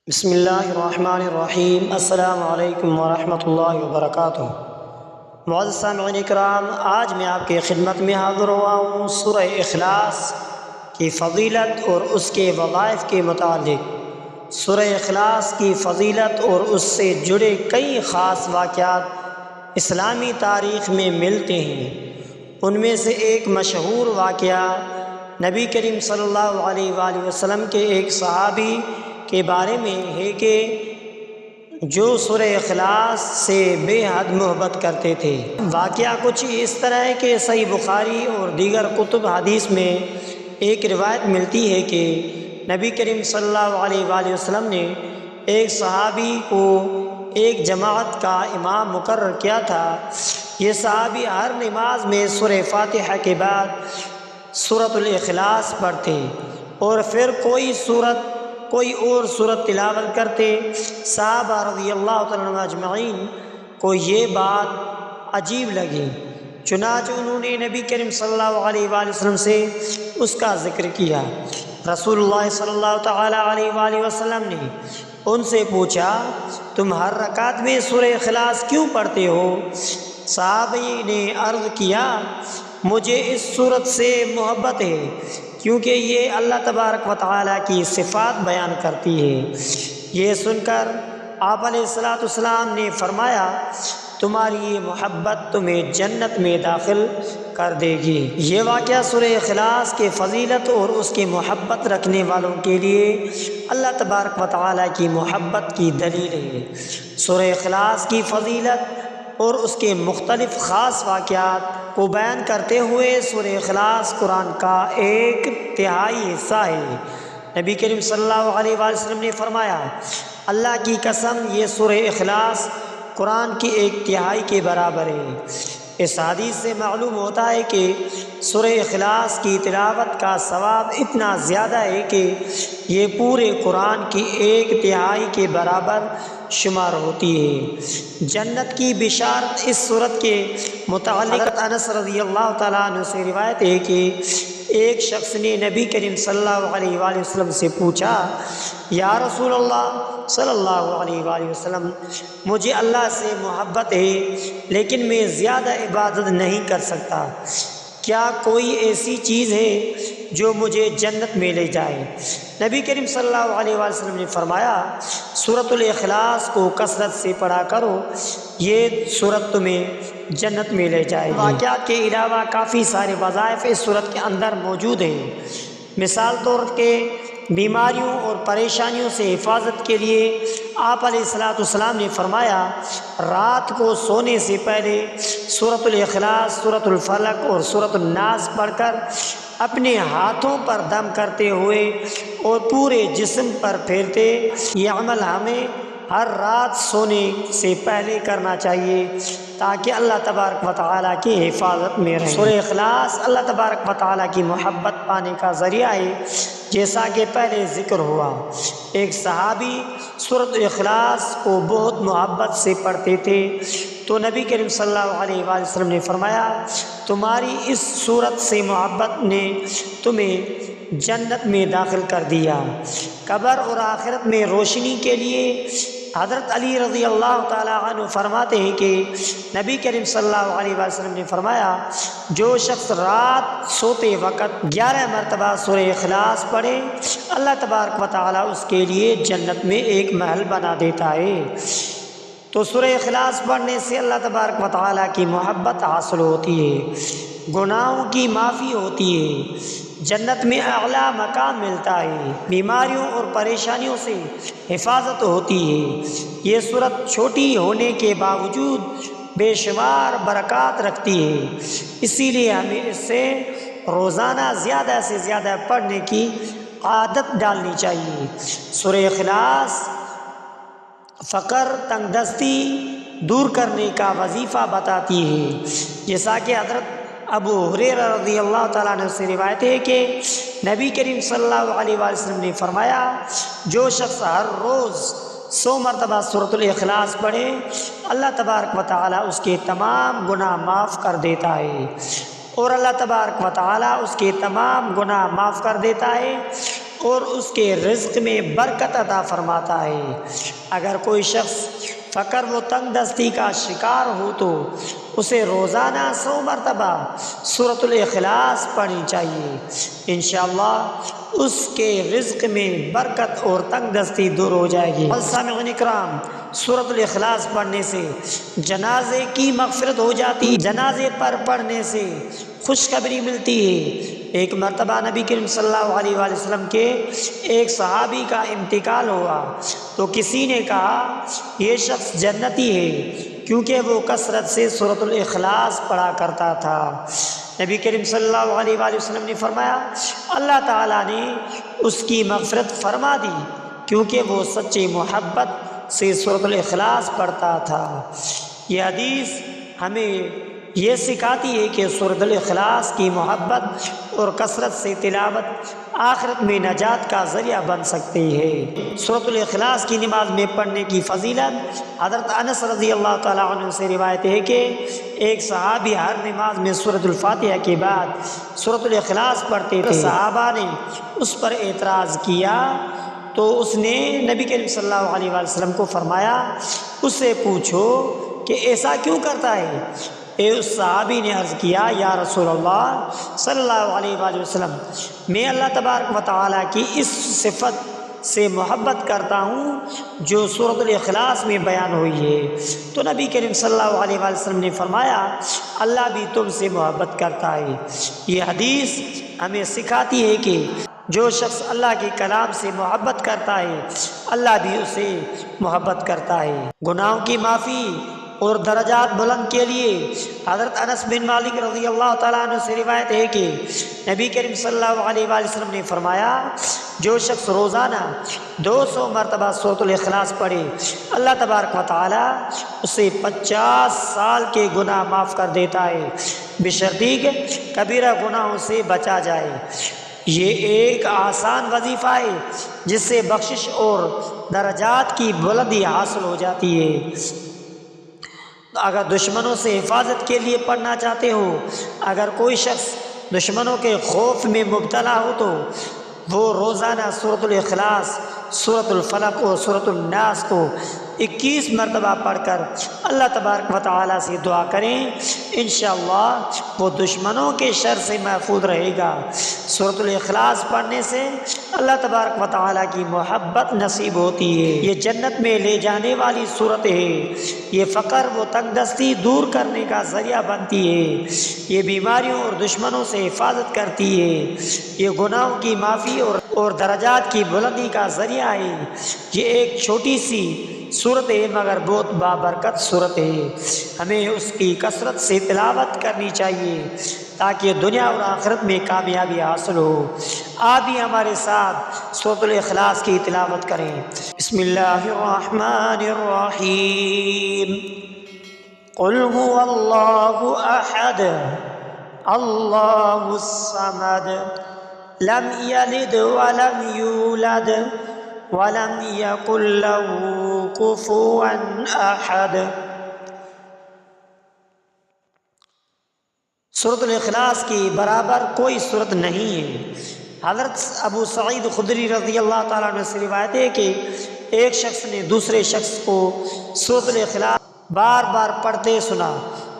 بسم اللہ الرحمن الرحیم۔ السلام علیکم ورحمۃ اللہ وبرکاتہ۔ معزز سامعین اکرام، آج میں آپ کی خدمت میں حاضر ہوا ہوں سورہ اخلاص کی فضیلت اور اس کے وظائف کے متعلق۔ سورہ اخلاص کی فضیلت اور اس سے جڑے کئی خاص واقعات اسلامی تاریخ میں ملتے ہیں۔ ان میں سے ایک مشہور واقعہ نبی کریم صلی اللہ علیہ وآلہ وسلم کے ایک صحابی کے بارے میں ہے کہ جو سورہ اخلاص سے بے حد محبت کرتے تھے۔ واقعہ کچھ اس طرح ہے کہ صحیح بخاری اور دیگر کتب حدیث میں ایک روایت ملتی ہے کہ نبی کریم صلی اللہ علیہ وآلہ وسلم نے ایک صحابی کو ایک جماعت کا امام مقرر کیا تھا۔ یہ صحابی ہر نماز میں سورہ فاتحہ کے بعد سورۃ الاخلاص پڑھتے اور پھر کوئی اور سورت تلاوت کرتے۔ صحابہ رضی اللہ تعالیٰ عنہم اجمعین کو یہ بات عجیب لگی، چنانچہ انہوں نے نبی کریم صلی اللہ علیہ وآلہ وسلم سے اس کا ذکر کیا۔ رسول اللہ صلی اللہ تعالیٰ علیہ وآلہ وسلم نے ان سے پوچھا، تم ہر رکعت میں سورہ اخلاص کیوں پڑھتے ہو؟ صحابی نے عرض کیا، مجھے اس سورت سے محبت ہے کیونکہ یہ اللہ تبارک و تعالیٰ کی صفات بیان کرتی ہے۔ یہ سن کر آپ علیہ السلام نے فرمایا، تمہاری یہ محبت تمہیں جنت میں داخل کر دے گی۔ یہ واقعہ سورہ اخلاص کے فضیلت اور اس کے محبت رکھنے والوں کے لیے اللہ تبارک و تعالیٰ کی محبت کی دلیل ہے۔ سورہ اخلاص کی فضیلت اور اس کے مختلف خاص واقعات کو بیان کرتے ہوئے سورہ اخلاص قرآن کا ایک تہائی حصہ ہے۔ نبی کریم صلی اللہ علیہ وآلہ وسلم نے فرمایا، اللہ کی قسم یہ سورہ اخلاص قرآن کی ایک تہائی کے برابر ہے۔ اس حدیث سے معلوم ہوتا ہے کہ سورہ اخلاص کی تلاوت کا ثواب اتنا زیادہ ہے کہ یہ پورے قرآن کی ایک تہائی کے برابر شمار ہوتی ہے۔ جنت کی بشارت اس سورت کے متعلق انس رضی اللہ تعالیٰ عنہ سے روایت ہے کہ ایک شخص نے نبی کریم صلی اللہ علیہ وآلہ وسلم سے پوچھا، یا رسول اللہ صلی اللہ علیہ وآلہ وسلم، مجھے اللہ سے محبت ہے لیکن میں زیادہ عبادت نہیں کر سکتا، کیا کوئی ایسی چیز ہے جو مجھے جنت میں لے جائے؟ نبی کریم صلی اللہ علیہ وآلہ وسلم نے فرمایا، سورۃ الاخلاص کو کثرت سے پڑھا کرو، یہ سورت تمہیں جنت میں لے جائے گی۔ واقعات کے علاوہ کافی سارے وظائف اس سورت کے اندر موجود ہیں۔ مثال طور کے بیماریوں اور پریشانیوں سے حفاظت کے لیے آپ علیہ السلام نے فرمایا، رات کو سونے سے پہلے سورۃ الاخلاص، سورۃ الفلق اور سورۃ الناس پڑھ کر اپنے ہاتھوں پر دم کرتے ہوئے اور پورے جسم پر پھیرتے۔ یہ عمل ہمیں ہر رات سونے سے پہلے کرنا چاہیے تاکہ اللہ تبارک و تعالیٰ کی حفاظت میں رہیں۔ سورہ اخلاص اللہ تبارک و تعالیٰ کی محبت پانے کا ذریعہ ہے، جیسا کہ پہلے ذکر ہوا۔ ایک صحابی سورۃ اخلاص کو بہت محبت سے پڑھتے تھے تو نبی کریم صلی اللہ علیہ وآلہ وسلم نے فرمایا، تمہاری اس سورت سے محبت نے تمہیں جنت میں داخل کر دیا۔ قبر اور آخرت میں روشنی کے لیے حضرت علی رضی اللہ تعالیٰ عنہ فرماتے ہیں کہ نبی کریم صلی اللہ علیہ وسلم نے فرمایا، جو شخص رات سوتے وقت 11 مرتبہ سورہ اخلاص پڑھے، اللہ تبارک و تعالیٰ اس کے لیے جنت میں ایک محل بنا دیتا ہے۔ تو سورہ اخلاص پڑھنے سے اللہ تبارک و تعالیٰ کی محبت حاصل ہوتی ہے، گناہوں کی معافی ہوتی ہے، جنت میں اعلیٰ مقام ملتا ہے، بیماریوں اور پریشانیوں سے حفاظت ہوتی ہے۔ یہ سورت چھوٹی ہونے کے باوجود بے شمار برکات رکھتی ہے، اسی لیے ہمیں اس سے روزانہ زیادہ سے زیادہ پڑھنے کی عادت ڈالنی چاہیے۔ سورہ اخلاص فقر، تنگ دستی دور کرنے کا وظیفہ بتاتی ہے، جیسا کہ حضرت ابو ہریرہ رضی اللہ تعالیٰ عنہ سے روایت ہے کہ نبی کریم صلی اللہ علیہ وآلہ وسلم نے فرمایا، جو شخص ہر روز 100 مرتبہ سورۃ الاخلاص پڑھے، اللہ تبارک و تعالیٰ اس کے تمام گناہ معاف کر دیتا ہے، اور اللہ تبارک و تعالیٰ اس کے تمام گناہ معاف کر دیتا ہے اور اس کے رزق میں برکت عطا فرماتا ہے۔ اگر کوئی شخص فقر و تنگ دستی کا شکار ہو تو اسے روزانہ 100 مرتبہ سورۃ الاخلاص پڑھنی چاہیے، انشاءاللہ اس کے رزق میں برکت اور تنگ دستی دور ہو جائے گی۔ سامعین کرام، سورۃ الاخلاص پڑھنے سے جنازے کی مغفرت ہو جاتی ہے، جنازے پر پڑھنے سے خوشخبری ملتی ہے۔ ایک مرتبہ نبی کریم صلی اللہ علیہ وآلہ وسلم کے ایک صحابی کا انتقال ہوا تو کسی نے کہا یہ شخص جنتی ہے کیونکہ وہ کثرت سے سورۃ الاخلاص پڑھا کرتا تھا۔ نبی کریم صلی اللہ علیہ وآلہ وسلم نے فرمایا اللہ تعالیٰ نے اس کی مغفرت فرما دی کیونکہ وہ سچی محبت سے سورۃ الاخلاص پڑھتا تھا۔ یہ حدیث ہمیں یہ سکھاتی ہے کہ سورۃ الاخلاص کی محبت اور کثرت سے تلاوت آخرت میں نجات کا ذریعہ بن سکتی ہے۔ سورۃ الاخلاص کی نماز میں پڑھنے کی فضیلت، حضرت انس رضی اللہ تعالیٰ عنہ سے روایت ہے کہ ایک صحابی ہر نماز میں سورۃ الفاتحہ کے بعد سورۃ الاخلاص پڑھتے تھے۔ صحابہ نے اس پر اعتراض کیا تو اس نے نبی کریم صلی اللہ علیہ وآلہ وسلم کو فرمایا اس سے پوچھو کہ ایسا کیوں کرتا ہے؟ اس صحابی نے عرض کیا یا رسول اللہ صلی اللہ علیہ وآلہ وسلم، میں اللہ تبارک و تعالیٰ کی اس صفت سے محبت کرتا ہوں جو سورۃ الاخلاص میں بیان ہوئی ہے۔ تو نبی کریم صلی اللہ علیہ وآلہ وسلم نے فرمایا اللہ بھی تم سے محبت کرتا ہے۔ یہ حدیث ہمیں سکھاتی ہے کہ جو شخص اللہ کے کلام سے محبت کرتا ہے اللہ بھی اسے محبت کرتا ہے۔ گناہوں کی معافی اور درجات بلند کے لیے حضرت انس بن مالک رضی اللہ تعالیٰ عنہ سے روایت ہے کہ نبی کریم صلی اللہ علیہ وآلہ وسلم نے فرمایا جو شخص روزانہ 200 مرتبہ سورۃ الاخلاص پڑھے اللہ تبارک و تعالیٰ اسے 50 سال کے گناہ معاف کر دیتا ہے بشرطی کہ کبیرہ گناہوں سے بچا جائے۔ یہ ایک آسان وظیفہ ہے جس سے بخشش اور درجات کی بلندی حاصل ہو جاتی ہے۔ اگر دشمنوں سے حفاظت کے لیے پڑھنا چاہتے ہو، اگر کوئی شخص دشمنوں کے خوف میں مبتلا ہو تو وہ روزانہ سورۃ الاخلاص، سورۃ الفلق اور سورۃ الناس کو 21 مرتبہ پڑھ کر اللہ تبارک و تعالیٰ سے دعا کریں، انشاءاللہ وہ دشمنوں کے شر سے محفوظ رہے گا۔ سورۃ الاخلاص پڑھنے سے اللہ تبارک و تعالیٰ کی محبت نصیب ہوتی ہے۔ یہ جنت میں لے جانے والی صورت ہے۔ یہ فقر و تنگ دستی دور کرنے کا ذریعہ بنتی ہے۔ یہ بیماریوں اور دشمنوں سے حفاظت کرتی ہے۔ یہ گناہوں کی معافی اور درجات کی بلندی کا ذریعہ ہے۔ یہ ایک چھوٹی سی صورت ہے مگر بہت بابرکت صورت ہے۔ ہمیں اس کی کثرت سے تلاوت کرنی چاہیے تاکہ دنیا اور آخرت میں کامیابی حاصل ہو۔ آپ بھی ہمارے ساتھ سورۃ الاخلاص کی تلاوت کریں۔ بسم اللہ الرحمن الرحیم۔ قل هو اللہ احد اللہ الصمد لم یلد ولم یولد وَلَمْ يَكُنْ لَهُ كُفُوًا أَحَدٌ۔ سورۃ الاخلاص کی برابر کوئی صورت نہیں ہے۔ حضرت ابو سعید خدری رضی اللہ تعالیٰ عنہ سے روایت ہے کہ ایک شخص نے دوسرے شخص کو سورۃ الاخلاص بار بار پڑھتے سنا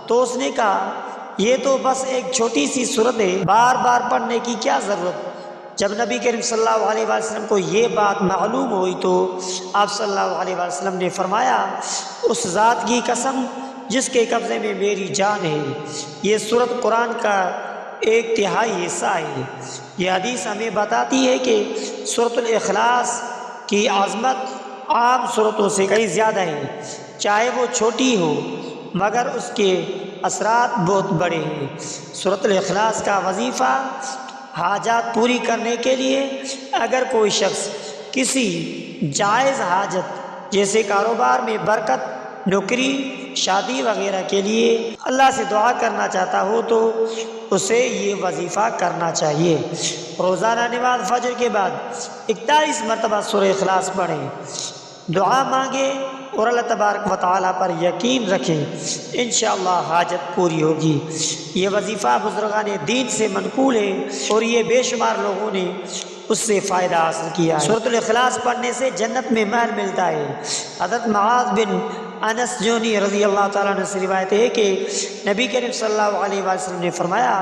تو اس نے کہا یہ تو بس ایک چھوٹی سی صورت ہے، بار بار پڑھنے کی کیا ضرورت؟ جب نبی کریم صلی اللہ علیہ وآلہ وسلم کو یہ بات معلوم ہوئی تو آپ صلی اللہ علیہ وآلہ وسلم نے فرمایا اس ذات کی قسم جس کے قبضے میں میری جان ہے، یہ سورت قرآن کا 1/3 حصہ ہے۔ یہ حدیث ہمیں بتاتی ہے کہ سورۃ الاخلاص کی عظمت عام سورتوں سے کہیں زیادہ ہے، چاہے وہ چھوٹی ہو مگر اس کے اثرات بہت بڑے ہیں۔ سورۃ الاخلاص کا وظیفہ حاجات پوری کرنے کے لیے اگر کوئی شخص کسی جائز حاجت جیسے کاروبار میں برکت، نوکری، شادی وغیرہ کے لیے اللہ سے دعا کرنا چاہتا ہو تو اسے یہ وظیفہ کرنا چاہیے۔ روزانہ نماز فجر کے بعد 41 مرتبہ سورہ اخلاص پڑھیں، دعا مانگیں اور اللہ تبارک و تعالیٰ پر یقین رکھیں، انشاءاللہ حاجت پوری ہوگی۔ یہ وظیفہ بزرگان دین سے منقول ہے اور یہ بے شمار لوگوں نے اس سے فائدہ حاصل کیا ہے۔ سورۃ الاخلاص پڑھنے سے جنت میں محل ملتا ہے۔ حضرت معاذ بن انس جونی رضی اللہ تعالیٰ عنہ سے روایت ہے کہ نبی کریم صلی اللہ علیہ وسلم نے فرمایا،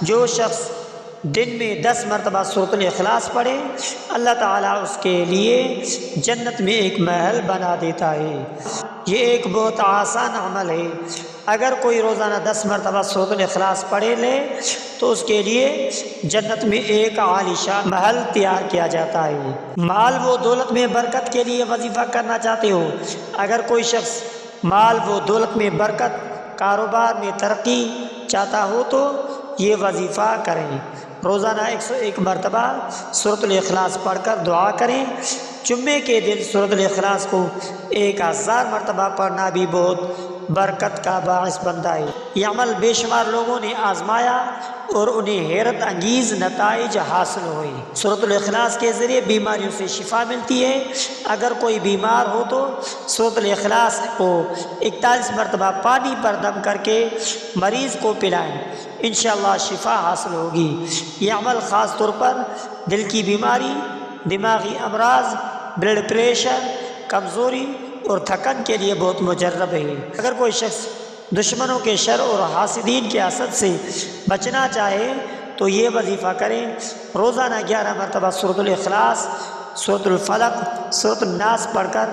جو شخص دن میں 10 مرتبہ سورۃ الاخلاص پڑھے اللہ تعالیٰ اس کے لیے جنت میں ایک محل بنا دیتا ہے۔ یہ ایک بہت آسان عمل ہے۔ اگر کوئی روزانہ 10 مرتبہ سورۃ الاخلاص پڑھے لے تو اس کے لیے جنت میں ایک عالی شان محل تیار کیا جاتا ہے۔ مال و دولت میں برکت کے لیے وظیفہ کرنا چاہتے ہو، اگر کوئی شخص مال و دولت میں برکت، کاروبار میں ترقی چاہتا ہو تو یہ وظیفہ کریں۔ روزانہ 101 مرتبہ سورۃ الاخلاص پڑھ کر دعا کریں۔ جمعے کے دن سورۃ الاخلاص کو 1000 مرتبہ پڑھنا بھی بہت برکت کا باعث بنتا ہے۔ یہ عمل بے شمار لوگوں نے آزمایا اور انہیں حیرت انگیز نتائج حاصل ہوئے۔ سورۃ الاخلاص کے ذریعے بیماریوں سے شفا ملتی ہے۔ اگر کوئی بیمار ہو تو سورۃ الاخلاص کو 41 مرتبہ پانی پر دم کر کے مریض کو پلائیں، انشاءاللہ شفا حاصل ہوگی۔ یہ عمل خاص طور پر دل کی بیماری، دماغی امراض، بلڈ پریشر، کمزوری اور تھکن کے لیے بہت مجرب ہے۔ اگر کوئی شخص دشمنوں کے شر اور حاسدین کے حسد سے بچنا چاہے تو یہ وظیفہ کریں۔ روزانہ 11 مرتبہ سورۃ الاخلاص، سورۃ الفلق، سورۃ الناس پڑھ کر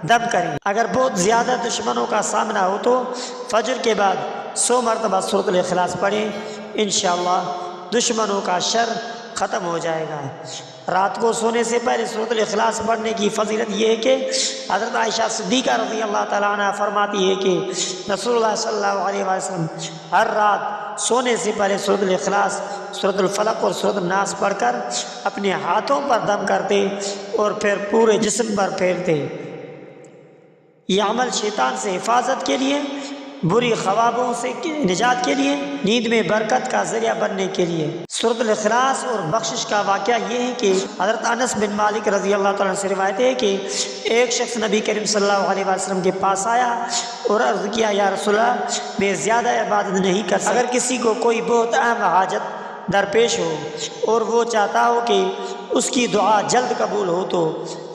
دم کریں۔ اگر بہت زیادہ دشمنوں کا سامنا ہو تو فجر کے بعد 100 مرتبہ سورۃ الاخلاص پڑھیں، انشاءاللہ دشمنوں کا شر ختم ہو جائے گا۔ رات کو سونے سے پہلے سورۃ الاخلاص پڑھنے کی فضیلت یہ ہے کہ حضرت عائشہ صدیقہ رضی اللہ تعالیٰ عنہ فرماتی ہے کہ رسول اللہ صلی اللہ علیہ وسلم ہر رات سونے سے پہلے سورۃ الاخلاص، سورۃ الفلق اور سورۃ الناس پڑھ کر اپنے ہاتھوں پر دم کرتے اور پھر پورے جسم پر پھیرتے۔ یہ عمل شیطان سے حفاظت کے لیے، بری خوابوں سے نجات کے لیے، نیند میں برکت کا ذریعہ بننے کے لیے۔ سورۃ الاخلاص اور بخشش کا واقعہ یہ ہے کہ حضرت انس بن مالک رضی اللہ تعالیٰ عنہ سے روایت ہے کہ ایک شخص نبی کریم صلی اللہ علیہ وسلم کے پاس آیا اور عرض کیا، یا رسول اللہ میں زیادہ عبادت نہیں کر سکتا۔ اگر کسی کو کوئی بہت اہم حاجت درپیش ہو اور وہ چاہتا ہو کہ اس کی دعا جلد قبول ہو تو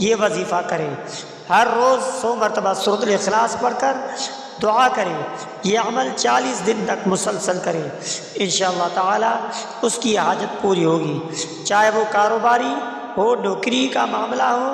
یہ وظیفہ کرے، ہر روز 100 مرتبہ سورۃ الاخلاص پڑھ کر دعا کریں۔ یہ عمل 40 دن تک مسلسل کریں، انشاءاللہ تعالی اس کی حاجت پوری ہوگی، چاہے وہ کاروباری ہو، نوکری کا معاملہ ہو،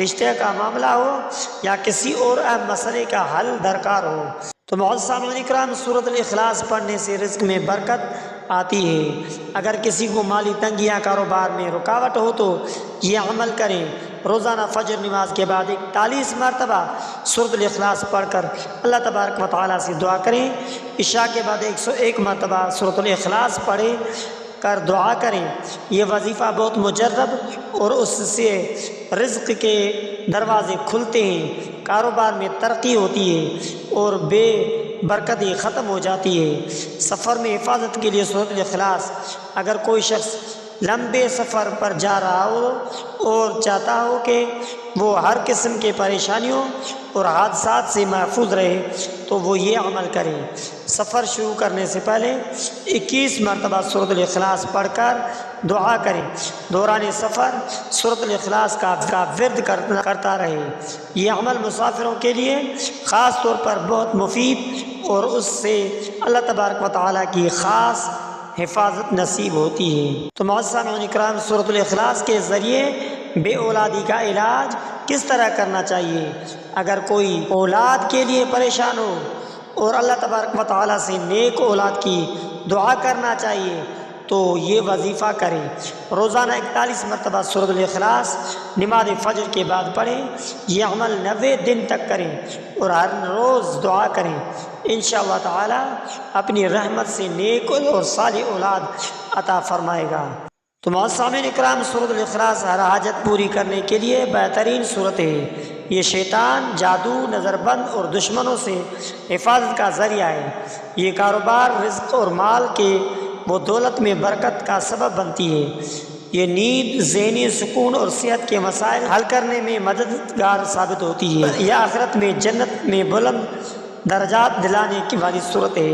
رشتے کا معاملہ ہو یا کسی اور اہم مسئلے کا حل درکار ہو۔ تو معزز سامعین کرام، سورۃ الاخلاص پڑھنے سے رزق میں برکت آتی ہے۔ اگر کسی کو مالی تنگی یا کاروبار میں رکاوٹ ہو تو یہ عمل کریں۔ روزانہ فجر نماز کے بعد 41 مرتبہ سورۃ الاخلاص پڑھ کر اللہ تبارک و تعالیٰ سے دعا کریں۔ عشاء کے بعد 101 مرتبہ سورۃ الاخلاص پڑھے کر دعا کریں۔ یہ وظیفہ بہت مجرب اور اس سے رزق کے دروازے کھلتے ہیں، کاروبار میں ترقی ہوتی ہے اور بے برکتی ختم ہو جاتی ہے۔ سفر میں حفاظت کے لیے سورۃ الاخلاص۔ اگر کوئی شخص لمبے سفر پر جا رہا ہو اور چاہتا ہو کہ وہ ہر قسم کے پریشانیوں اور حادثات سے محفوظ رہے تو وہ یہ عمل کرے۔ سفر شروع کرنے سے پہلے 21 مرتبہ سورۃ الاخلاص پڑھ کر دعا کریں۔ دوران سفر سورۃ الاخلاص کا ورد کرتا رہے۔ یہ عمل مسافروں کے لیے خاص طور پر بہت مفید اور اس سے اللہ تبارک و تعالیٰ کی خاص حفاظت نصیب ہوتی ہے۔ تو معزز سامعین کرام، سورۃ الاخلاص کے ذریعے بے اولادی کا علاج کس طرح کرنا چاہیے؟ اگر کوئی اولاد کے لیے پریشان ہو اور اللہ تبارک و تعالیٰ سے نیک اولاد کی دعا کرنا چاہیے تو یہ وظیفہ کریں۔ روزانہ 41 مرتبہ سورۃ الاخلاص نماز فجر کے بعد پڑھیں۔ یہ عمل 90 دن تک کریں اور ہر روز دعا کریں، انشاءاللہ تعالی اپنی رحمت سے نیک اور صالح اولاد عطا فرمائے گا۔ تو معزز سامعین اکرام، سورۃ الاخلاص ہر حاجت پوری کرنے کے لیے بہترین صورت ہے۔ یہ شیطان، جادو، نظر بند اور دشمنوں سے حفاظت کا ذریعہ ہے۔ یہ کاروبار، رزق اور مال کے وہ دولت میں برکت کا سبب بنتی ہے۔ یہ نیند، ذہنی سکون اور صحت کے مسائل حل کرنے میں مددگار ثابت ہوتی ہے۔ یہ آخرت میں جنت میں بلند درجات دلانے کی والی صورت ہے۔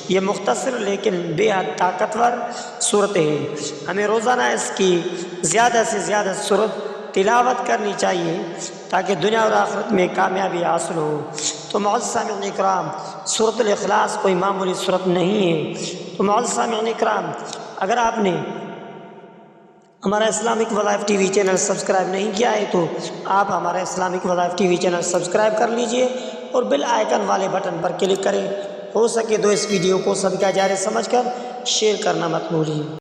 یہ مختصر لیکن بے حد طاقتور صورت ہے۔ ہمیں روزانہ اس کی زیادہ سے زیادہ صورت تلاوت کرنی چاہیے تاکہ دنیا اور آخرت میں کامیابی حاصل ہو۔ تو معزز سامعین اکرام، سورۃ الاخلاص کوئی معمولی صورت نہیں ہے۔ تو معزز سامعین اکرام، اگر آپ نے ہمارا اسلامک وظائف ٹی وی چینل سبسکرائب نہیں کیا ہے تو آپ ہمارا اسلامک وظائف ٹی وی چینل سبسکرائب کر لیجئے اور بیل آئیکن والے بٹن پر کلک کریں۔ ہو سکے تو اس ویڈیو کو صدقہ جاریہ سمجھ کر شیئر کرنا مت بھولیے۔